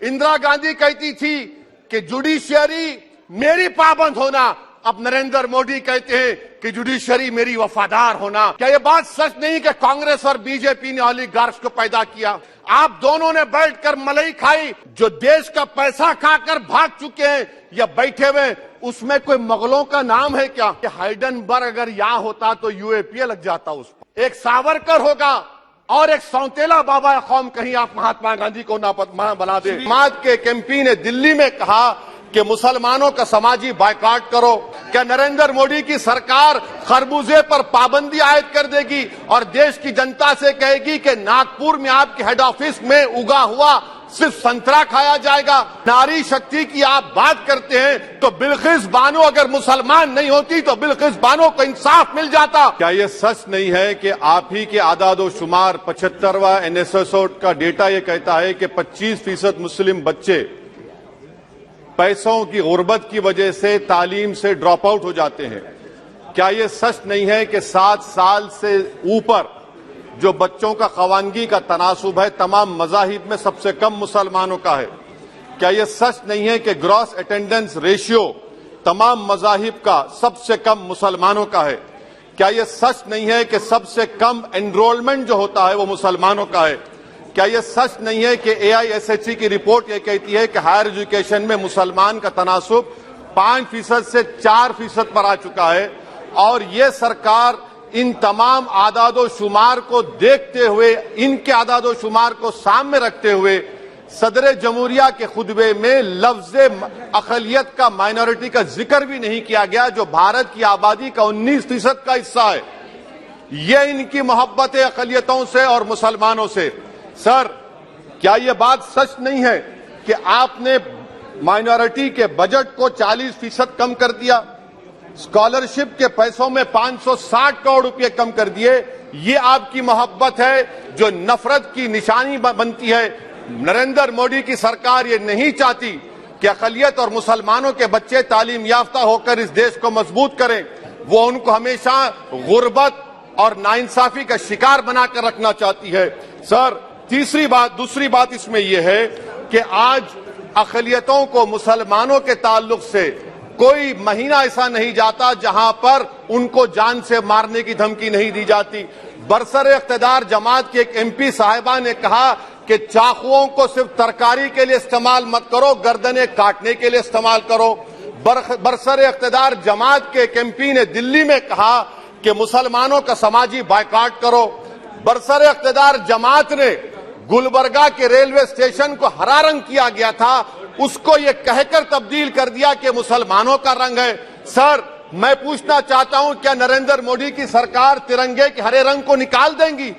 इंदिरा गांधी कहती थी कि जुडिशियरी मेरी पाबंद होना, अब नरेंद्र मोदी कहते हैं कि जुडिशियरी मेरी वफादार होना। क्या ये बात सच नहीं कि कांग्रेस और बीजेपी ने ओलिगार्क्स को पैदा किया? आप दोनों ने बैठकर मलाई खाई, जो देश का पैसा खाकर भाग चुके हैं या बैठे हुए, उसमें कोई मुगलों का नाम है क्या? कि हाइडेनबर्ग अगर यहाँ होता तो यूएपीए लग जाता उस पर। एक सावरकर होगा और एक सौतेला बाबा कौम कहीं आप महात्मा गांधी को ना बना दे। समाज के एमपी ने दिल्ली में कहा कि मुसलमानों का समाजी बायकॉट करो। क्या नरेंद्र मोदी की सरकार खरबूजे पर पाबंदी आयद कर देगी और देश की जनता से कहेगी कि नागपुर में आपके हेड ऑफिस में उगा हुआ सिर्फ संतरा खाया जाएगा? नारी शक्ति की आप बात करते हैं तो बिल्किस बानो अगर मुसलमान नहीं होती तो बिल्किस बानो को इंसाफ मिल जाता। क्या ये सच नहीं है कि आप ही के आदादोशुमार 75वां NSS का डेटा ये कहता है कि 25% मुस्लिम बच्चे पैसों की गुर्बत की वजह से तालीम से ड्रॉप आउट हो जाते हैं? क्या ये सच नहीं है कि 7 साल से ऊपर जो बच्चों का खवानगी का तनासुब है तमाम मजाहिब में सबसे कम मुसलमानों का है? क्या ये सच नहीं है कि ग्रॉस अटेंडेंस रेशियो तमाम मजाहिब का सबसे कम मुसलमानों का है? क्या ये सच नहीं है कि सबसे कम एनरोलमेंट जो होता है वो मुसलमानों का है? क्या यह सच नहीं है कि AISHE की रिपोर्ट ये कहती है कि हायर एजुकेशन में मुसलमान का तनासुब 5% से 4% पर आ चुका है? और ये सरकार इन तमाम आदादोशुमार को देखते हुए, इनके आदादोशुमार को सामने रखते हुए सदर जमहूरिया के खुतबे में लफ्ज अकलियत का, माइनॉरिटी का जिक्र भी नहीं किया गया, जो भारत की आबादी का 19% का हिस्सा है। ये इनकी मोहब्बत अकलियतों से और मुसलमानों से। सर, क्या यह बात सच नहीं है कि आपने माइनॉरिटी के बजट को 40% कम कर दिया, स्कॉलरशिप के पैसों में 560 करोड़ रुपए कम कर दिए? ये आपकी मोहब्बत है जो नफरत की निशानी बनती है। नरेंद्र मोदी की सरकार ये नहीं चाहती कि अकलियत और मुसलमानों के बच्चे तालीम याफ्ता होकर इस देश को मजबूत करें। वो उनको हमेशा गुर्बत और नाइंसाफी का शिकार बनाकर रखना चाहती है। सर, दूसरी बात इसमें यह है कि आज अकलियतों को मुसलमानों के ताल्लुक से कोई महीना ऐसा नहीं जाता जहां पर उनको जान से मारने की धमकी नहीं दी जाती। बरसरे इख्तिदार जमात की एक MP साहिबा ने कहा कि चाकुओं को सिर्फ तरकारी के लिए इस्तेमाल मत करो, गर्दनें काटने के लिए इस्तेमाल करो। बरसरे इख्तिदार जमात के एक MP ने दिल्ली में कहा कि मुसलमानों का समाजी बायकॉट करो। बरसरे इख्तिदार जमात ने गुलबर्गा के रेलवे स्टेशन को हरा रंग किया गया था, उसको ये कहकर तब्दील कर दिया कि मुसलमानों का रंग है। सर, मैं पूछना चाहता हूं, क्या नरेंद्र मोदी की सरकार तिरंगे के हरे रंग को निकाल देंगी?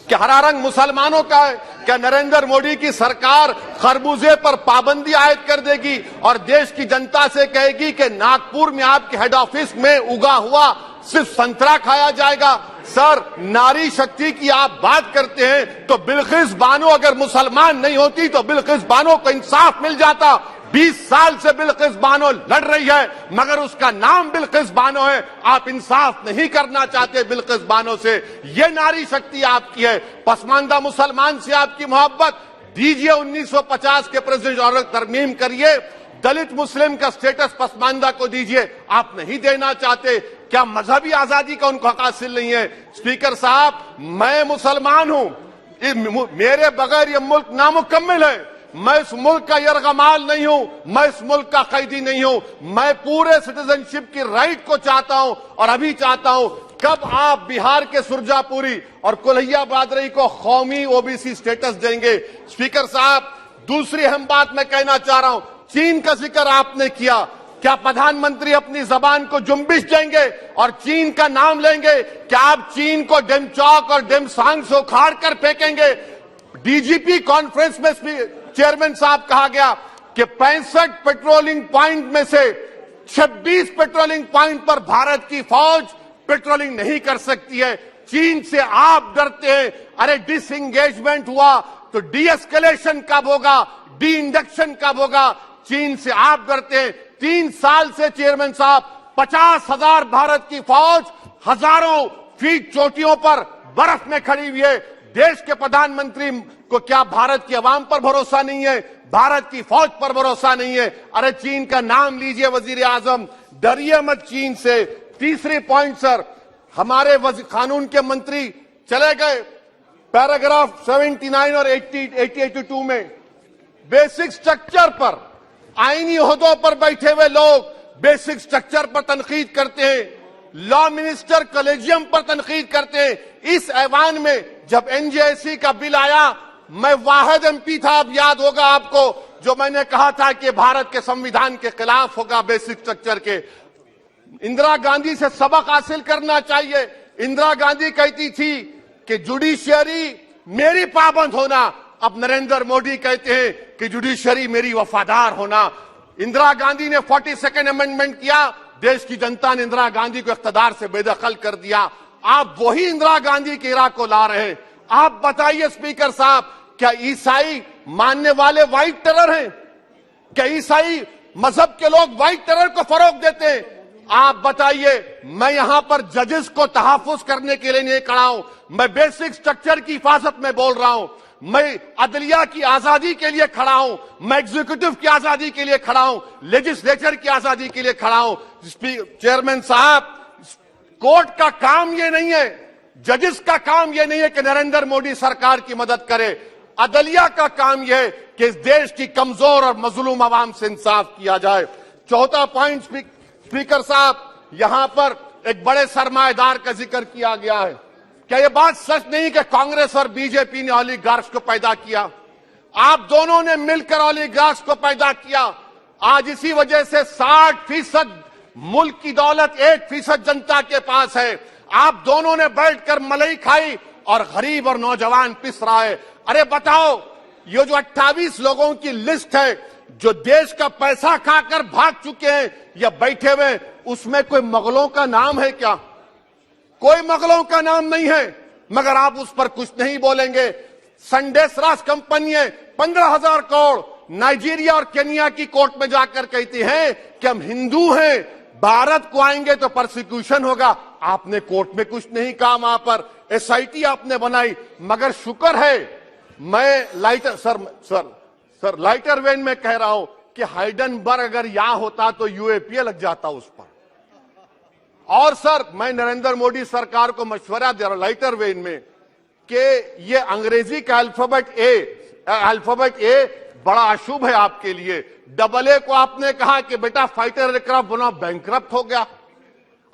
क्या हरा रंग मुसलमानों का है? क्या नरेंद्र मोदी की सरकार खरबूजे पर पाबंदी आयद कर देगी और देश की जनता से कहेगी कि नागपुर में आपके हेड ऑफिस में उगा हुआ सिर्फ संतरा खाया जाएगा? सर, नारी शक्ति की आप बात करते हैं तो बिल्किस बानो अगर मुसलमान नहीं होती तो बिल्किस बानो को इंसाफ मिल जाता। 20 साल से बिल्किस बानो लड़ रही है, मगर उसका नाम बिल्किस बानो है। आप इंसाफ नहीं करना चाहते बिल्किस बानो से। ये नारी शक्ति आपकी है। पसमानदा मुसलमान से आपकी मोहब्बत, दीजिए 1950 के प्रेसिडेंट ऑर्डर तरमीम करिए, दलित मुस्लिम का स्टेटस पसमानदा को दीजिए। आप नहीं देना चाहते। क्या मजहबी आजादी का उनको हक हासिल नहीं है? स्पीकर साहब, मैं मुसलमान हूं, मेरे बगैर ये मुल्क नामुकम्मल है। मैं इस मुल्क का यरगमाल नहीं हूं, मैं इस मुल्क का कैदी नहीं हूं। मैं पूरे सिटीजनशिप की राइट को चाहता हूं और अभी चाहता हूं। कब आप बिहार के सुरजापुरी और कुल्हिया बादरी को कौमी OBC स्टेटस देंगे? स्पीकर साहब, दूसरी अहम बात मैं कहना चाह रहा हूं, चीन का जिक्र आपने किया। क्या प्रधानमंत्री अपनी जबान को जुम्बिश देंगे और चीन का नाम लेंगे? क्या आप चीन को डेमचौक और डेमसांग से उखाड़ कर फेंकेंगे? DGP कॉन्फ्रेंस में चेयरमैन साहब कहा गया कि 65 पेट्रोलिंग पॉइंट में से 26 पेट्रोलिंग पॉइंट पर भारत की फौज पेट्रोलिंग नहीं कर सकती है। चीन से आप डरते हैं। अरे, डिसएंगेजमेंट हुआ तो डी-एस्केलेशन कब होगा? डी इंडक्शन कब होगा? चीन से आप डरते हैं। 3 साल से चेयरमैन साहब 50,000 भारत की फौज हजारों फीट चोटियों पर बर्फ में खड़ी हुई है। देश के प्रधानमंत्री को क्या भारत की आवाम पर भरोसा नहीं है? भारत की फौज पर भरोसा नहीं है। अरे चीन का नाम लीजिए वजीर आजम, डरिए मत चीन से। तीसरी पॉइंट सर, हमारे कानून के मंत्री चले गए पैराग्राफ 79 और 82 में बेसिक स्ट्रक्चर पर, आईनी ओहदों पर बैठे हुए लोग बेसिक स्ट्रक्चर पर तनकीद करते हैं, लॉ मिनिस्टर कॉलेजियम पर तनकीद करते हैं। इस ऐवान में जब एनजेसी का बिल आया, मैं वाहिद एमपी था, अब याद होगा आपको, जो मैंने कहा था कि भारत के संविधान के खिलाफ होगा बेसिक स्ट्रक्चर के। इंदिरा गांधी से सबक हासिल करना चाहिए। इंदिरा गांधी कहती थी कि जुडिशियरी मेरी पाबंद होना, अब नरेंद्र मोदी कहते हैं कि जुडिशियरी मेरी वफादार होना। इंदिरा गांधी ने 42nd अमेंडमेंट किया, देश की जनता ने इंदिरा गांधी को इख्तियार से बेदखल कर दिया। आप वही इंदिरा गांधी के इराक को ला रहे हैं। आप बताइए स्पीकर साहब, क्या ईसाई मानने वाले व्हाइट टेरर हैं? क्या ईसाई मजहब के लोग व्हाइट टेरर को फरोग देते हैं? आप बताइए। मैं यहां पर जजेस को तहफ्फुज करने के लिए नहीं खड़ा हूं, मैं बेसिक स्ट्रक्चर की हिफाजत में बोल रहा हूं। मैं अदलिया की आजादी के लिए खड़ा हूं, मैं एग्जीक्यूटिव की आजादी के लिए खड़ा हूं, लेजिस्लेचर की आजादी के लिए खड़ा हूं। चेयरमैन साहब, कोर्ट का काम यह नहीं है, जजेस का काम यह नहीं है कि नरेंद्र मोदी सरकार की मदद करे। अदलिया का काम यह है कि इस देश की कमजोर और मजलूम आवाम से इंसाफ किया जाए। चौथा पॉइंट स्पीकर साहब, यहां पर एक बड़े सरमाएदार का जिक्र किया गया है। क्या यह बात सच नहीं कि कांग्रेस और बीजेपी ने ओलिगार्क्स को पैदा किया? आप दोनों ने मिलकर ओलिगार्क्स को पैदा किया। आज इसी वजह से 60% मुल्क की दौलत 1% जनता के पास है। आप दोनों ने बैठकर मलाई खाई और गरीब और नौजवान पिस रहा है। अरे बताओ, ये जो 28 लोगों की लिस्ट है जो देश का पैसा खाकर भाग चुके हैं या बैठे हुए, उसमें कोई मुगलों का नाम है क्या? कोई मुगलों का नाम नहीं है, मगर आप उस पर कुछ नहीं बोलेंगे। संडेस राज कंपनी 15,000 करोड़ नाइजीरिया और केनिया की कोर्ट में जाकर कहती है कि हम हिंदू हैं, भारत को आएंगे तो परसिक्यूशन होगा। आपने कोर्ट में कुछ नहीं कहा, वहां पर एसआईटी आपने बनाई। मगर शुक्र है, मैं लाइटर वेन में कह रहा हूं कि हाइडेनबर्ग अगर यहां होता तो यूएपीए लग जाता उस पर। और सर, मैं नरेंद्र मोदी सरकार को मशवरा दे रहा हूं लाइटर वेन में कि ये अंग्रेजी का अल्फाबेट ए बड़ा अशुभ है आपके लिए। AA को आपने कहा कि बेटा फाइटर एयरक्राफ्ट बनाओ, बैंकरप्ट हो गया।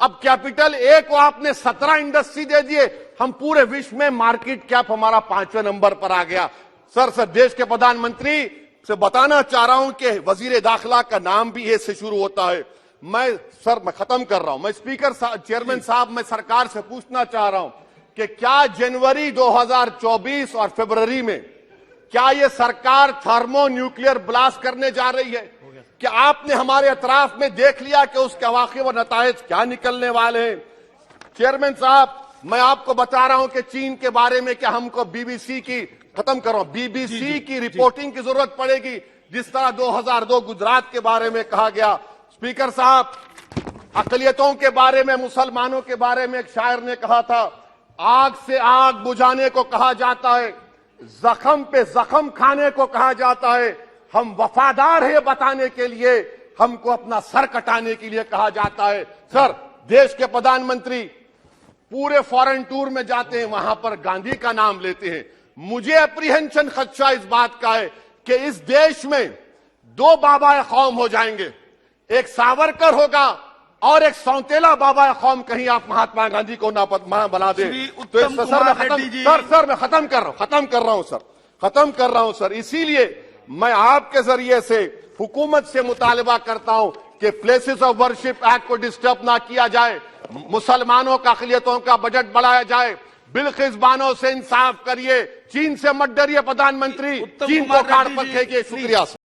अब कैपिटल A को आपने 17 इंडस्ट्री दे दिए, हम पूरे विश्व में मार्केट कैप हमारा 5वें नंबर पर आ गया। सर, देश के प्रधानमंत्री से बताना चाह रहा हूं कि वजीर दाखिला का नाम भी ए से शुरू होता है। मैं खत्म कर रहा हूं। मैं स्पीकर चेयरमैन साहब, मैं सरकार से पूछना चाह रहा हूं कि क्या जनवरी 2024 और फरवरी में क्या ये सरकार थर्मो न्यूक्लियर ब्लास्ट करने जा रही है? क्या आपने हमारे अतराफ में देख लिया कि उसके अवाक़िब और नताइज क्या निकलने वाले हैं? चेयरमैन साहब, मैं आपको बता रहा हूं कि चीन के बारे में क्या हमको बीबीसी की की रिपोर्टिंग की जरूरत पड़ेगी, जिस तरह 2002 गुजरात के बारे में कहा गया। स्पीकर साहब, अकलियतों के बारे में, मुसलमानों के बारे में एक शायर ने कहा था, आग से आग बुझाने को कहा जाता है, जख्म पे जख्म खाने को कहा जाता है। हम वफादार है बताने के लिए, हमको अपना सर कटाने के लिए कहा जाता है। सर, देश के प्रधानमंत्री पूरे फॉरेन टूर में जाते हैं, वहां पर गांधी का नाम लेते हैं। मुझे अप्रीहेंशन, खदशा इस बात का है कि इस देश में 2 बाबा कौम हो जाएंगे, एक सावरकर होगा और एक सौतेला बाबा कौम। कहीं आप महात्मा गांधी को ना बना दे। तो सर मैं खत्म कर रहा हूं सर। इसीलिए मैं आपके जरिए से हुकूमत से मुतालबा करता हूं कि प्लेसेस ऑफ वर्शिप एक्ट को डिस्टर्ब ना किया जाए, मुसलमानों का अक़लियतों का बजट बढ़ाया जाए, बिल्किस बानो से इंसाफ करिए, चीन से मत डरिए प्रधानमंत्री, चीन को काट पर फेंकिए। शुक्रिया सर।